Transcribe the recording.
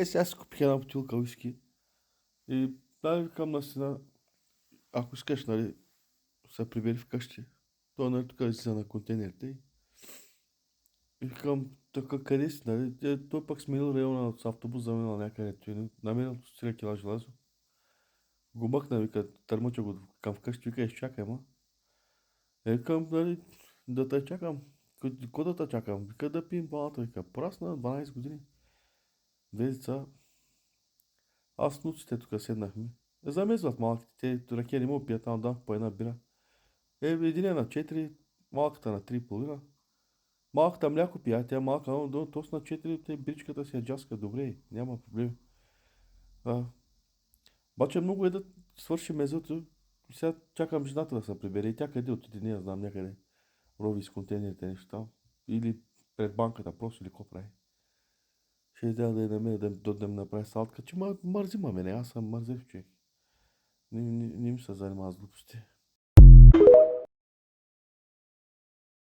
Сега си купих една бутилка уиски и да, викам наистина, ако искаш, нали, се прибери вкъщи. Той, нали, тук излиза на контейнерите и викам, тук къде си, нали? Той пък сменил района с автобус, заминал някъде. Той намерил 4 кила желязо. Го мъкна, вика, търмъча го към вкъщи, вика, изчакай, ма. Викам, нали, да те чакам. Какво да те чакам? Вика, да пием балата, вика. Порасна 12 години. Две деца. Аз с внуците тук седнахме. Замезват малките, те ракия не могат пият, там дам по една бира. Един е на 4, малката на 3,5. Малката мляко пия, тя малка, но то на 4, те бричката си е джаска, добре, няма проблем. А, обаче много е да свърши мезото. Сега чакам жената да се прибере. И тя къде отиде, не я знам някъде. Рови с контейнерите нещо там. Или пред банката, просто или какво прави. Ще трябва да я намеря да ми направи салатка, че мързи ма мене, аз съм мързев човек. Не ми се занимава с глупости.